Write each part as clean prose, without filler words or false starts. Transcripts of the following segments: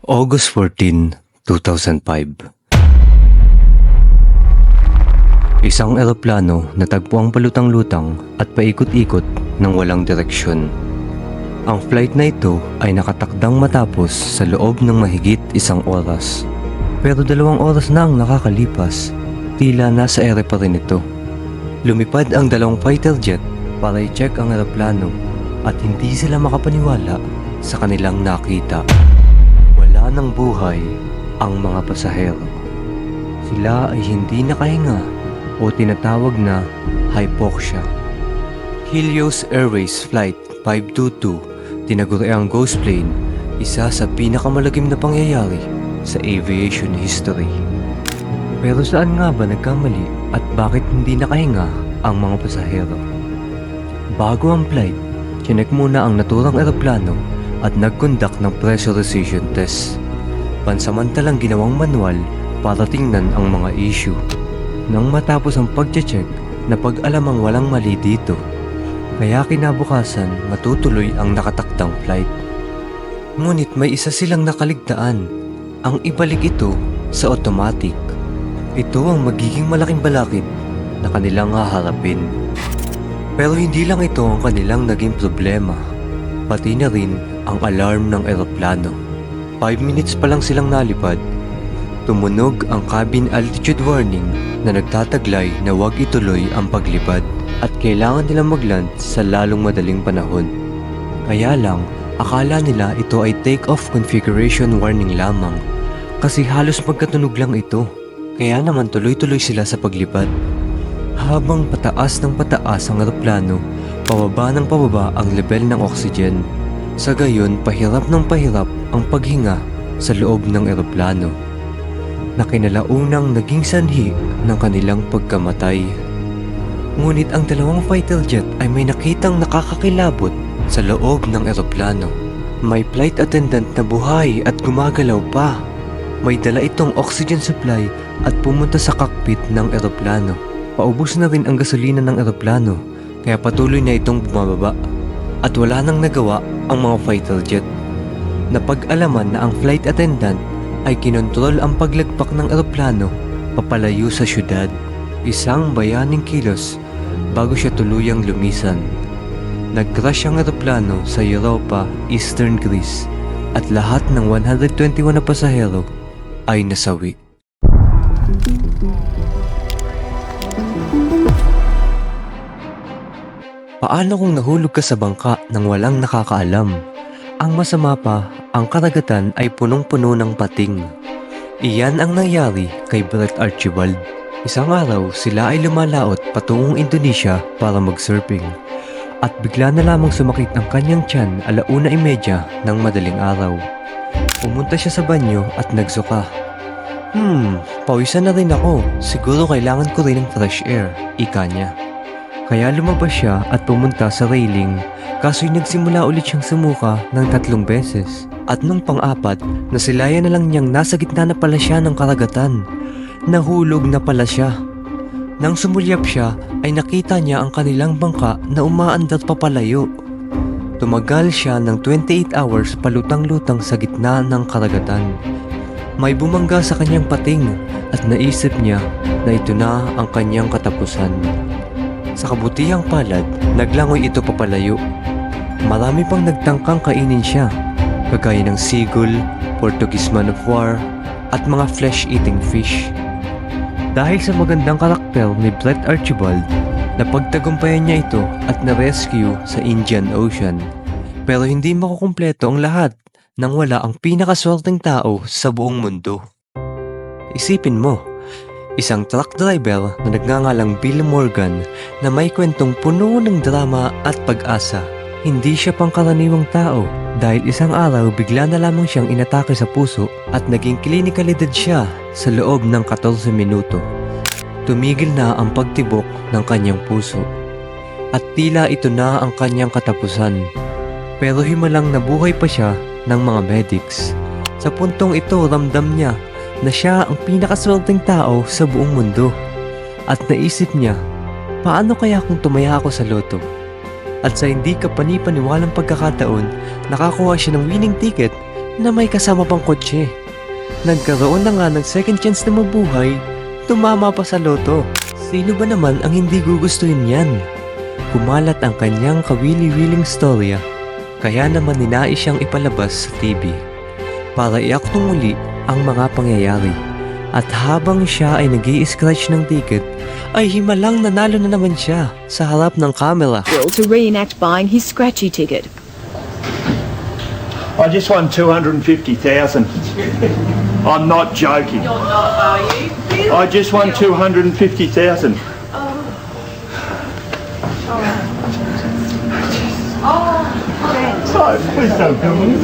August 14, 2005. Isang eroplano na tagpuang palutang-lutang at paikot-ikot ng walang direksyon. Ang flight na ito ay nakatakdang matapos sa loob ng mahigit isang oras. Pero 2 oras na ang nakakalipas, tila nasa ere pa rin ito. Lumipad ang 2 fighter jet para i-check ang eroplano at hindi sila makapaniwala sa kanilang nakita. Wala ng buhay ang mga pasahero. Sila ay hindi nakahinga o tinatawag na hypoxia. Helios Airways Flight 522, tinaguri ang ghost plane, isa sa pinakamalagim na pangyayari sa aviation history. Pero saan nga ba nagkamali at bakit hindi nakahinga ang mga pasahero? Bago ang flight, chinek muna ang naturang eroplano at nag-conduct ng pressurization test. Pansamantalang ginawang manual para tingnan ang mga issue. Nang matapos ang pag-check, napag-alamang walang mali dito. Kaya kinabukasan matutuloy ang nakatakdang flight. Ngunit may isa silang nakaligtaan, ang ibalik ito sa automatic. Ito ang magiging malaking balakid na kanilang haharapin. Pero hindi lang ito ang kanilang naging problema, pati na rin ang alarm ng eroplano. 5 minutes pa lang silang nalipad, tumunog ang cabin altitude warning na nagtataglay na huwag ituloy ang paglipad at kailangan nilang mag-land sa lalong madaling panahon. Kaya lang, akala nila ito ay take-off configuration warning lamang kasi halos magkatunog lang ito. Kaya naman tuloy-tuloy sila sa paglipad. Habang pataas ng pataas ang eroplano, pababa ng pababa ang level ng oxygen. Sa gayon, pahirap ng pahirap ang paghinga sa loob ng eroplano, na kinalaunang naging sanhi ng kanilang pagkamatay. Ngunit ang 2 fighter jet ay may nakitang nakakakilabot sa loob ng eroplano. May flight attendant na buhay at gumagalaw pa. May dala itong oxygen supply at pumunta sa cockpit ng eroplano. Paubos na rin ang gasolina ng eroplano, kaya patuloy na itong bumababa. At wala nang nagawa ang mga fighter jet. Napag-alaman na ang flight attendant ay kinontrol ang paglagpak ng eroplano papalayo sa syudad. Isang bayaning kilos bago siya tuluyang lumisan. Nag-crash ang eroplano sa Europa, Eastern Greece at lahat ng 121 na pasahero ay nasawi. Paano kung nahulog ka sa bangka nang walang nakakaalam? Ang masama pa, ang karagatan ay punong-puno ng pating. Iyan ang nangyari kay Brett Archibald. Isang araw, sila ay lumalaot patungong Indonesia para mag-surfing. At bigla na lamang sumakit ang kanyang tiyan 1:30 ng madaling araw. Pumunta siya sa banyo at nagsuka. Pawisan na rin ako. Siguro kailangan ko rin ng fresh air, ika niya. Kaya lumabas siya at pumunta sa railing, kaso'y nagsimula ulit siyang sumuka ng 3 beses. At nung pang-4, nasilayan na lang niyang nasa gitna na pala siya ng karagatan. Nahulog na pala siya. Nang sumulyap siya, ay nakita niya ang kanilang bangka na umaandar papalayo. Tumagal siya ng 28 hours palutang-lutang sa gitna ng karagatan. May bumangga sa kanyang pating at naisip niya na ito na ang kanyang katapusan. Sa kabutihang palad, naglangoy ito papalayo. Marami pang nagtangkang kainin siya, kagaya ng seagull, Portuguese man of war, at mga flesh-eating fish. Dahil sa magandang karakter ni Brett Archibald, napagtagumpayan niya ito at na-rescue sa Indian Ocean. Pero hindi makukumpleto ang lahat nang wala ang pinakaswerteng tao sa buong mundo. Isipin mo, isang truck driver na nagngangalang Bill Morgan na may kwentong puno ng drama at pag-asa. Hindi siya pangkaraniwang tao dahil isang araw bigla na lamang siyang inatake sa puso at naging clinically dead siya sa loob ng 14 minuto. Tumigil na ang pagtibok ng kanyang puso at tila ito na ang kanyang katapusan. Pero himalang nabuhay pa siya ng mga medics. Sa puntong ito, ramdam niya na siya ang pinakaswerteng tao sa buong mundo. At naisip niya, paano kaya kung tumaya ako sa loto? At sa hindi ka panipaniwalang pagkakataon, nakakuha siya ng winning ticket na may kasama pang kotse. Nagkaroon na nga ng second chance na mabuhay, tumama pa sa loto. Sino ba naman ang hindi gugustuhin yan? Kumalat ang kanyang kawili-wiling storya, kaya naman ninais siyang ipalabas sa TV para iaktong muli ang mga pangyayari. At habang siya ay nag-i-scratch ng ticket, ay himalang nanalo na naman siya sa harap ng camera. To reenact buying his scratchy ticket. I just won 250,000. I'm not joking. You're not, are you? I just won 250,000. So, please don't kill me.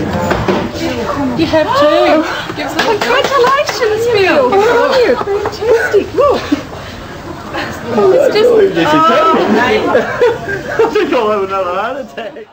You have to. Congratulations, Phil. How are you? Fantastic. Look. I think I'll have another heart attack.